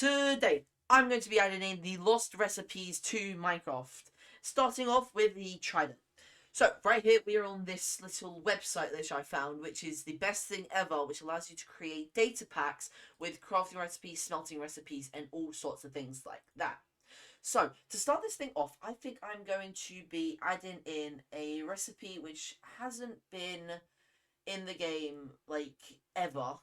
Today, I'm going to be adding in the lost recipes to Minecraft, starting off with the trident. So, right here, we are on this little website which I found, which is the best thing ever, which allows you to create data packs with crafting recipes, smelting recipes, and all sorts of things like that. So, to start this thing off, I think I'm going to be adding in a recipe which hasn't been in the game, like, ever,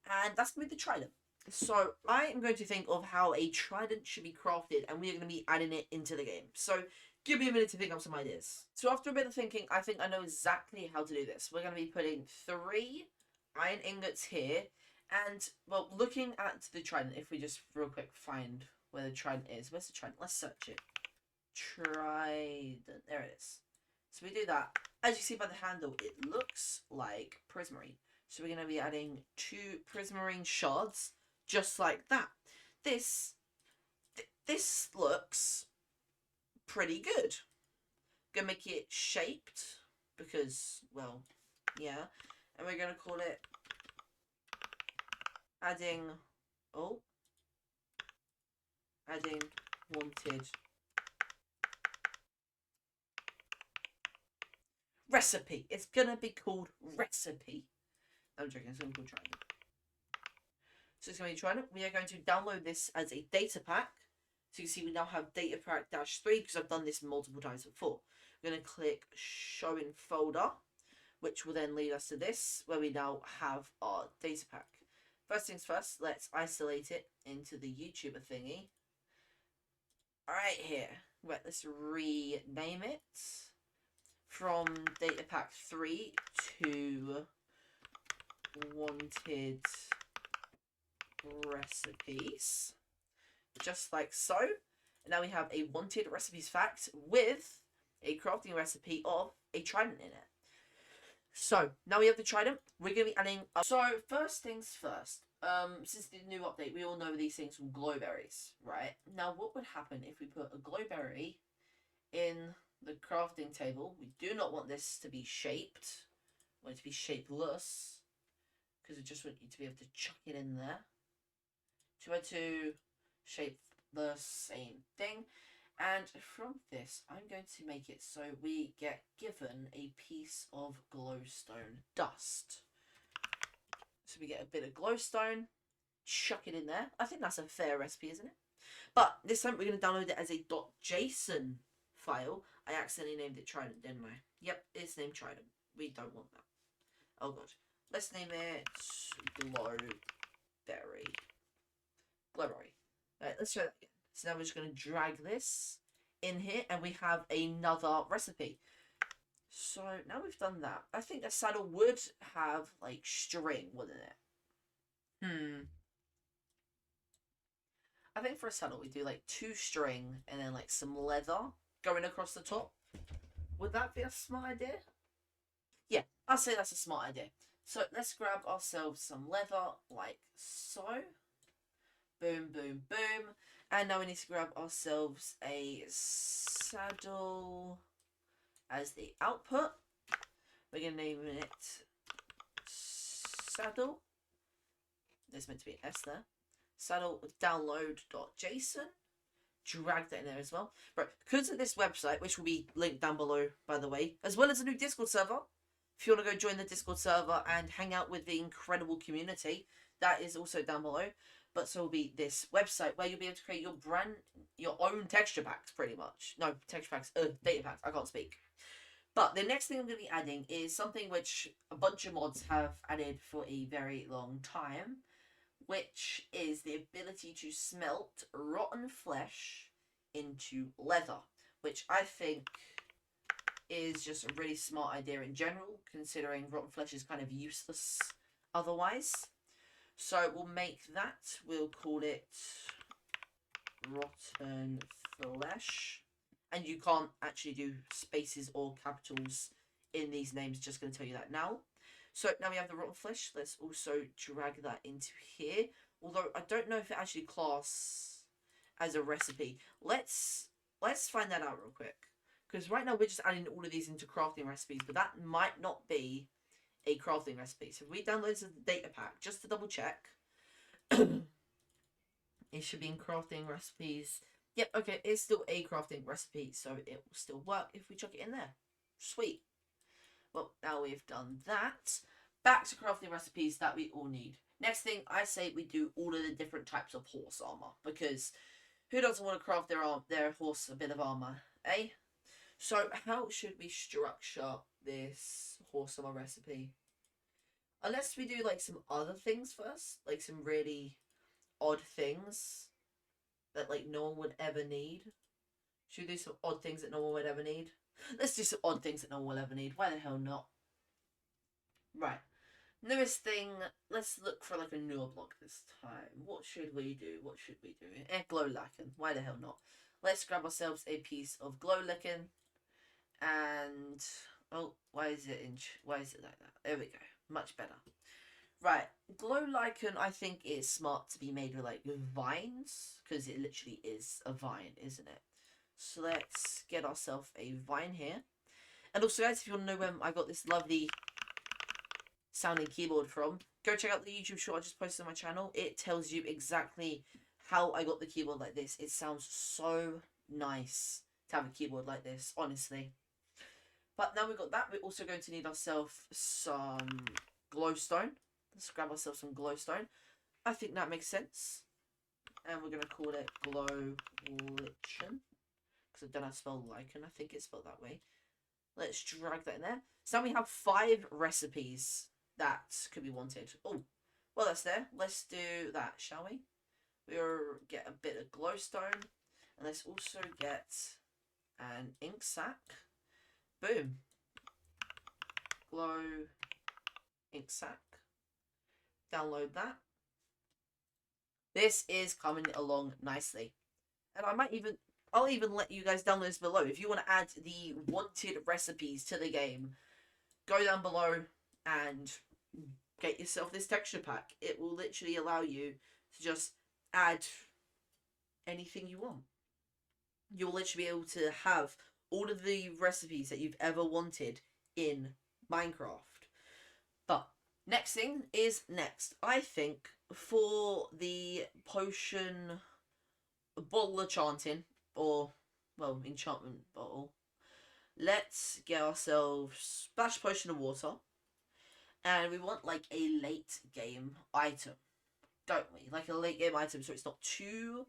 and that's going to be the trident. So I am going to think of how a trident should be crafted, and we are going to be adding it into the game. So give me a minute to think of some ideas. So after a bit of thinking, I think I know exactly how to do this. We're going to be putting 3 iron ingots here, and, well, looking at the trident, if we just real quick find where the trident is. Where's the trident? Let's search it. Trident. There it is. So we do that. As you see by the handle, it looks like prismarine. So we're going to be adding 2 prismarine shards, just like that. This looks pretty good. Gonna make it shaped because, well, yeah. And we're gonna call it adding wanted recipe. It's gonna be called recipe. I'm joking, it's gonna be called trident. So it's going to be trident. We are going to download this as a data pack. So you can see we now have data pack -3 because I've done this multiple times before. We're going to click show in folder, which will then lead us to this, where we now have our data pack. First things first, let's isolate it into the YouTuber thingy. Alright here. Right, let's rename it from data pack 3 to wanted recipes, just like so. And now we have a wanted recipes fact with a crafting recipe of a trident in it. So now we have the trident. We're going to be adding so first things first, since the new update, we all know these things from glowberries, right? Now what would happen if we put a glowberry in the crafting table? We do not want this to be shaped. We want it to be shapeless, because we just want you to be able to chuck it in there. 2 shape the same thing, and from this I'm going to make it so we get given a piece of glowstone dust. So we get a bit of glowstone, chuck it in there. I think that's a fair recipe, isn't it? But this time we're going to download it as a .json file. I accidentally named it trident, didn't I? Yep, it's named trident. We don't want that. Oh god. Let's name it glowberry. Glowberry. Right, let's try that again. So now we're just going to drag this in here, and we have another recipe. So now we've done that. I think a saddle would have, like, string, wouldn't it? I think for a saddle we do, like, 2 string and then, like, some leather going across the top. Would that be a smart idea? Yeah, I'll say that's a smart idea. So let's grab ourselves some leather, like so. Boom, boom, boom. And now we need to grab ourselves a saddle as the output. We're going to name it saddle. There's meant to be an S there. Saddle download.json. Drag that in there as well. Right, because of this website, which will be linked down below, by the way, as well as a new Discord server. If you want to go join the Discord server and hang out with the incredible community, that is also down below. But so will be this website where you'll be able to create your own texture packs, pretty much. No, texture packs, data packs. I can't speak. But the next thing I'm going to be adding is something which a bunch of mods have added for a very long time, which is the ability to smelt rotten flesh into leather, which I think is just a really smart idea in general, considering rotten flesh is kind of useless otherwise. So we'll make that, we'll call it rotten flesh. And you can't actually do spaces or capitals in these names, just going to tell you that now. So now we have the rotten flesh. Let's also drag that into here. Although I don't know if it actually class as a recipe. Let's find that out real quick. Because right now we're just adding all of these into crafting recipes, but that might not be a crafting recipe. So if we download this as a data pack, just to double check, It should be in crafting recipes. Yep, okay, it's still a crafting recipe, so it will still work if we chuck it in there. Sweet. Well, now we've done that. Back to crafting recipes that we all need. Next thing, I say we do all of the different types of horse armor, because who doesn't want to craft their horse a bit of armor, eh? So how should we structure this horse armor recipe? Unless we do like some other things first, like some really odd things that like no one would ever need. Should we do some odd things that no one would ever need? Let's do some odd things that no one will ever need. Why the hell not? Right. Newest thing, let's look for like a newer block this time. What should we do? What should we do? Glow lichen. Why the hell not? Let's grab ourselves a piece of glow lichen. And oh, why is it like that? There we go. Much better. Right, glow lichen I think is smart to be made with like vines, because it literally is a vine, isn't it? So let's get ourselves a vine here. And also guys, if you want to know where I got this lovely sounding keyboard from, go check out the YouTube short I just posted on my channel. It tells you exactly how I got the keyboard like this. It sounds so nice to have a keyboard like this, honestly. But now we've got that, we're also going to need ourselves some glowstone. Let's grab ourselves some glowstone. I think that makes sense. And we're going to call it glow lichen. Because I don't know how to spell lichen. I think it's spelled that way. Let's drag that in there. So now we have 5 recipes that could be wanted. Oh, well that's there. Let's do that, shall we? We'll get a bit of glowstone. And let's also get an ink sac. Boom. Glow ink sac. Download that. This is coming along nicely. And I'll even let you guys download this below. If you want to add the wanted recipes to the game, go down below and get yourself this texture pack. It will literally allow you to just add anything you want. You'll literally be able to have all of the recipes that you've ever wanted in Minecraft. But next thing is next. I think for the potion bottle enchanting, or well, enchantment bottle, let's get ourselves splash potion of water. And we want like a late game item, don't we? Like a late game item so it's not too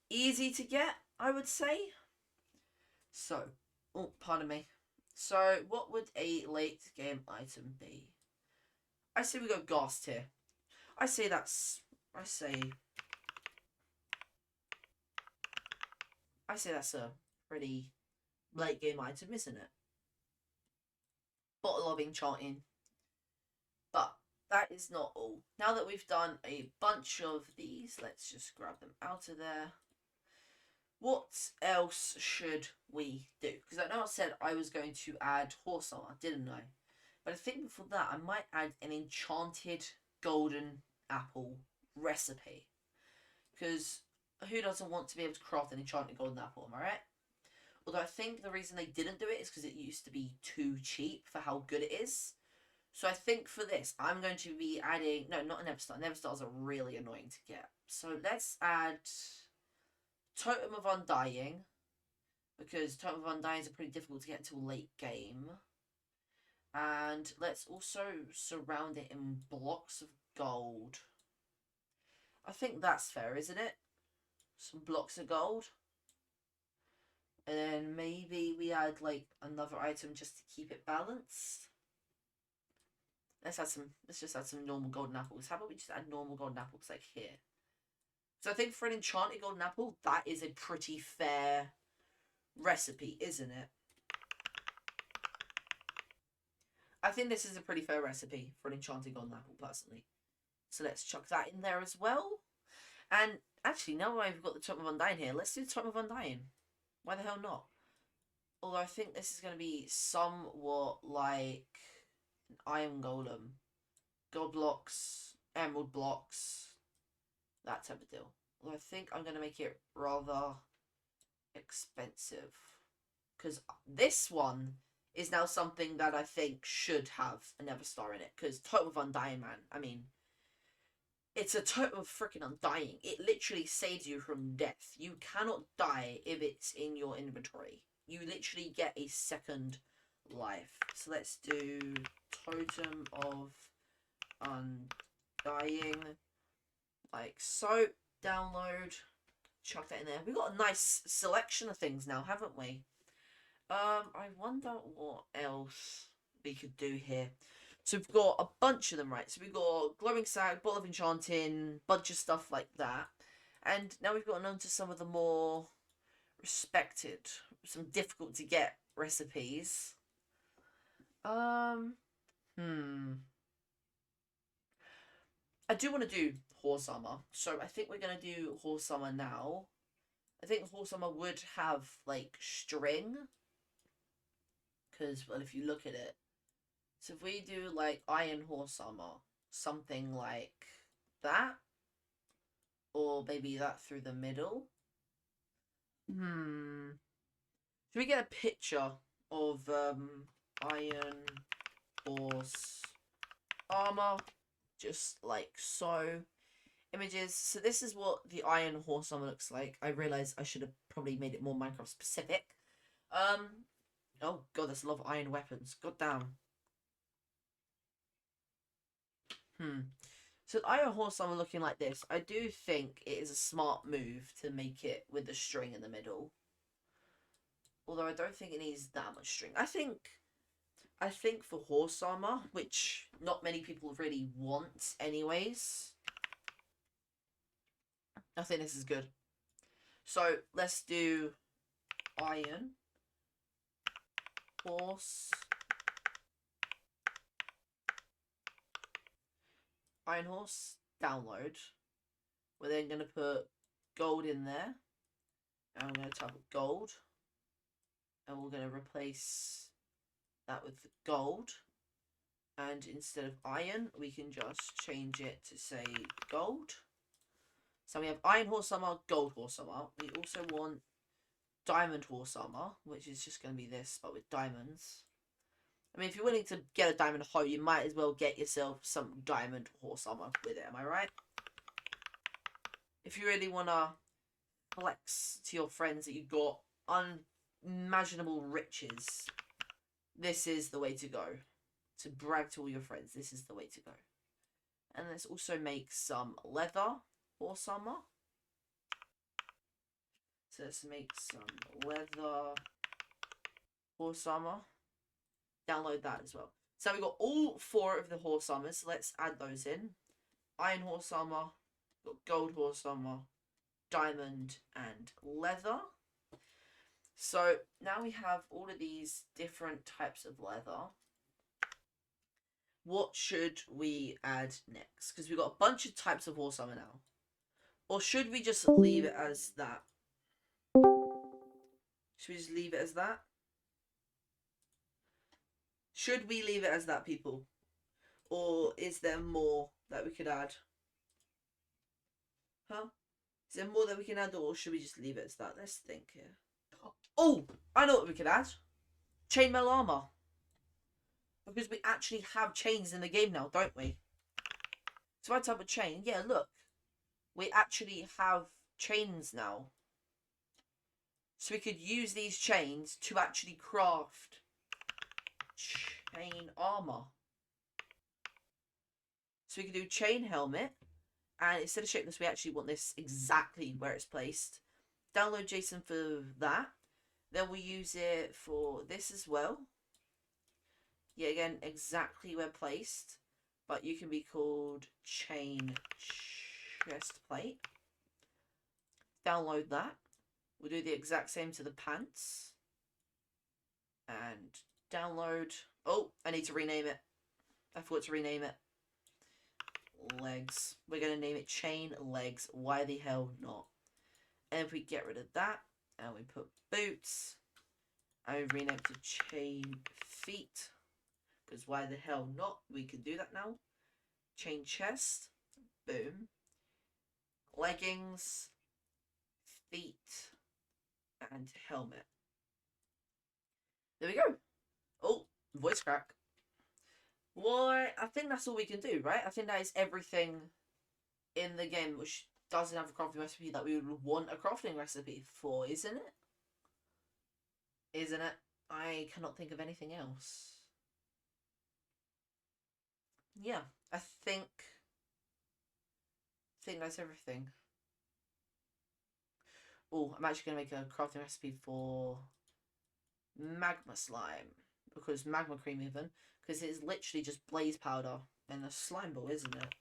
easy to get, I would say. So, oh, pardon me. So, what would a late game item be? I say we go Ghast here. I say that's a pretty late game item, isn't it? Bottle of enchanting. But that is not all. Now that we've done a bunch of these, let's just grab them out of there. What else should we do? Because I know I said I was going to add horse armor, didn't I? But I think before that, I might add an enchanted golden apple recipe. Because who doesn't want to be able to craft an enchanted golden apple, am I right? Although I think the reason they didn't do it is because it used to be too cheap for how good it is. So I think for this, I'm going to be adding... No, not an Everstar. Everstars are really annoying to get. So let's add Totem of Undying. Because Totem of Undying is pretty difficult to get until late game. And let's also surround it in blocks of gold. I think that's fair, isn't it? Some blocks of gold. And then maybe we add like another item just to keep it balanced. Let's just add some normal golden apples. How about we just add normal golden apples like here? So I think for an enchanted golden apple, that is a pretty fair recipe, isn't it? I think this is a pretty fair recipe for an enchanted golden apple, personally. So let's chuck that in there as well. And actually, now I've got the Totem of Undying here, let's do the Totem of Undying. Why the hell not? Although I think this is going to be somewhat like an iron golem. Gold blocks, emerald blocks, that type of deal. Although I think I'm going to make it rather expensive. Because this one is now something that I think should have an Everstar in it. Because Totem of Undying, man, I mean, it's a total freaking undying. It literally saves you from death. You cannot die if it's in your inventory. You literally get a second life. So let's do Totem of Undying. Like so. Download. Chuck that in there. We've got a nice selection of things now, haven't we? I wonder what else we could do here. So we've got a bunch of them, right? So we've got Glowing Sack, Bottle of Enchanting, bunch of stuff like that. And now we've gotten on to some of the more respected, some difficult to get recipes. Hmm. I do want to do Horse Armor. So I think we're going to do Horse Armor now. I think Horse Armor would have, like, string. Because, well, if you look at it. So if we do, like, Iron Horse Armor, something like that. Or maybe that through the middle. Should we get a picture of Iron Horse Armor? Just like so. Images. So this is what the Iron Horse Armor looks like. I realize I should have probably made it more Minecraft specific. Oh god, there's a lot of iron weapons. God damn. So the Iron Horse Armor looking like this. I do think it is a smart move to make it with the string in the middle. Although I don't think it needs that much string. I think for horse armor, which not many people really want anyways, I think this is good. So let's do Iron Horse. Iron Horse, download. We're then going to put gold in there. And I'm going to type gold. And we're going to replace that with gold. And instead of iron, we can just change it to say gold. So we have Iron Horse Armor, Gold Horse Armor. We also want Diamond Horse Armor, which is just going to be this, but with diamonds. I mean, if you're willing to get a diamond hoe, you might as well get yourself some diamond horse armor with it, am I right? If you really want to flex to your friends that you've got unimaginable riches, this is the way to go. To brag to all your friends, this is the way to go. And let's also make some leather horse armor. So let's make some leather horse armor. Download that as well. So we've got all 4 of the horse armors. So let's add those in. Iron horse armor, got gold horse armor, diamond, and leather. So now we have all of these different types of leather. What should we add next? Because we've got a bunch of types of horse armor now. Or should we just leave it as that? Should we just leave it as that? Should we leave it as that, people? Or is there more that we could add? Huh? Is there more that we can add, or should we just leave it as that? Let's think here. Oh! I know what we could add. Chainmail armor. Because we actually have chains in the game now, don't we? So I type of chain. Yeah, look. We actually have chains now. So we could use these chains to actually craft chain armor. So we can do chain helmet. And instead of shapeless, we actually want this exactly where it's placed. Download JSON for that. Then we use it for this as well. Yeah, again, exactly where placed. But you can be called chain chest plate. Download that. We'll do the exact same to the pants. And download. Oh, I need to rename it. I forgot to rename it. Legs. We're going to name it chain legs. Why the hell not? And if we get rid of that, and we put boots, and we rename it to chain feet, because why the hell not? We can do that now. Chain chest. Boom. Leggings. Feet. And helmet. There we go. Oh, voice crack. Why? I think that's all we can do, right? I think that is everything in the game which doesn't have a crafting recipe that we would want a crafting recipe for, isn't it? Isn't it? I cannot think of anything else. Yeah, I think that's everything. Oh, I'm actually gonna make a crafting recipe for magma slime, because magma cream even, because it's literally just blaze powder and a slime ball, isn't it?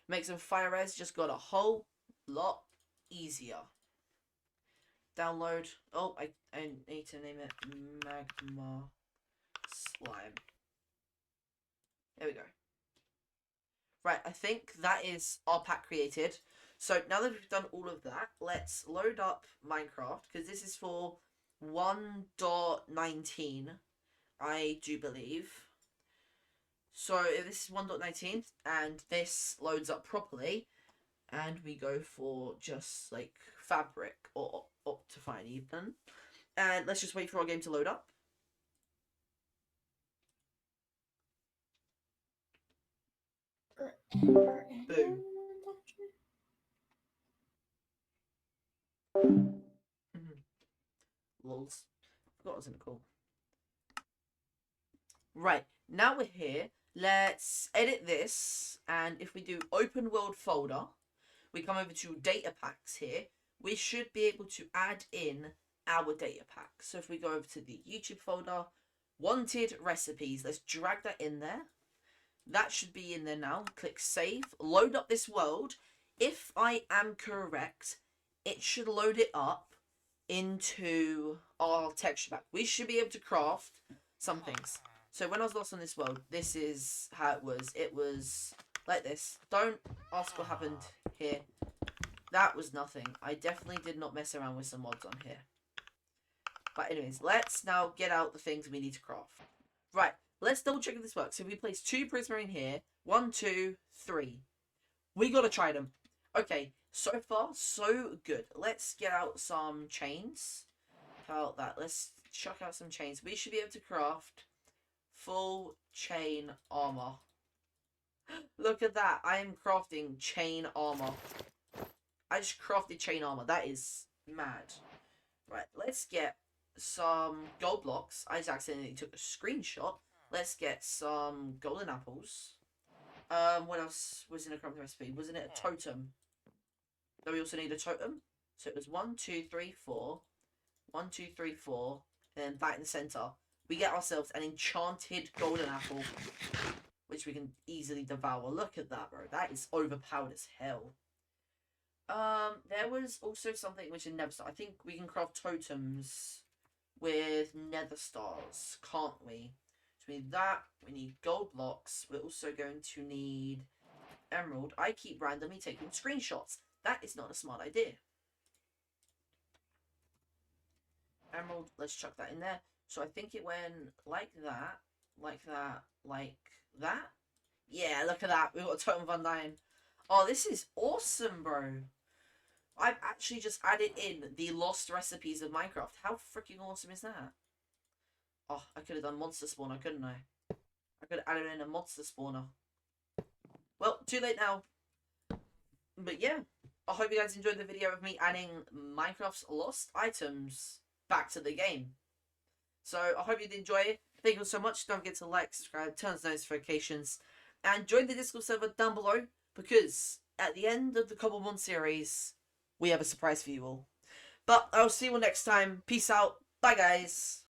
Makes them fire res just got a whole lot easier. Download. Oh, I need to name it magma slime. There we go. Right, I think that is our pack created. So now that we've done all of that, let's load up Minecraft, because this is for 1.19, I do believe. So if this is 1.19 and this loads up properly, and we go for just like fabric or Optifine even, and let's just wait for our game to load up. Boom. Lols. Forgot wasn't cool. Right, now we're here. Let's edit this, and if we do open world folder, we come over to data packs here. We should be able to add in our data pack. So if we go over to the YouTube folder, wanted recipes, let's drag that in there. That should be in there now. Click save, load up this world. If I am correct, it should load it up into our texture pack. We should be able to craft some things. So when I was lost on this world, this is how it was. It was like this. Don't ask what happened here. That was nothing. I definitely did not mess around with some mods on here. But anyways, let's now get out the things we need to craft. Right, let's double check if this works. So if we place 2 prismarine here, 1, 2, 3. We gotta try them. Okay, so far, so good. Let's get out some chains. How about that? Let's chuck out some chains. We should be able to craft full chain armor. Look at that. I am crafting chain armor. I just crafted chain armor. That is mad. Right, let's get some gold blocks. I just accidentally took a screenshot. Let's get some golden apples. What else was in a crafting recipe? Wasn't it a totem? So we also need a totem. So it was 1, 2, 3, 4. 1, 2, 3, 4. And then that in the center. We get ourselves an enchanted golden apple, which we can easily devour. Look at that, bro. That is overpowered as hell. There was also something which is nether star. I think we can craft totems with nether stars, can't we? So we need that. We need gold blocks. We're also going to need emerald. I keep randomly taking screenshots. That is not a smart idea. Emerald, let's chuck that in there. So I think it went like that, like that, like that. Yeah, look at that. We've got a totem of Undying. Oh, this is awesome, bro. I've actually just added in the lost recipes of Minecraft. How freaking awesome is that? Oh, I could have done monster spawner, couldn't I? I could have added in a monster spawner. Well, too late now. But yeah, I hope you guys enjoyed the video of me adding Minecraft's lost items back to the game. So I hope you did enjoy it. Thank you so much. Don't forget to like, subscribe, turn on notifications, and join the Discord server down below, because at the end of the Cobblemon series, we have a surprise for you all. But I'll see you all next time. Peace out. Bye, guys.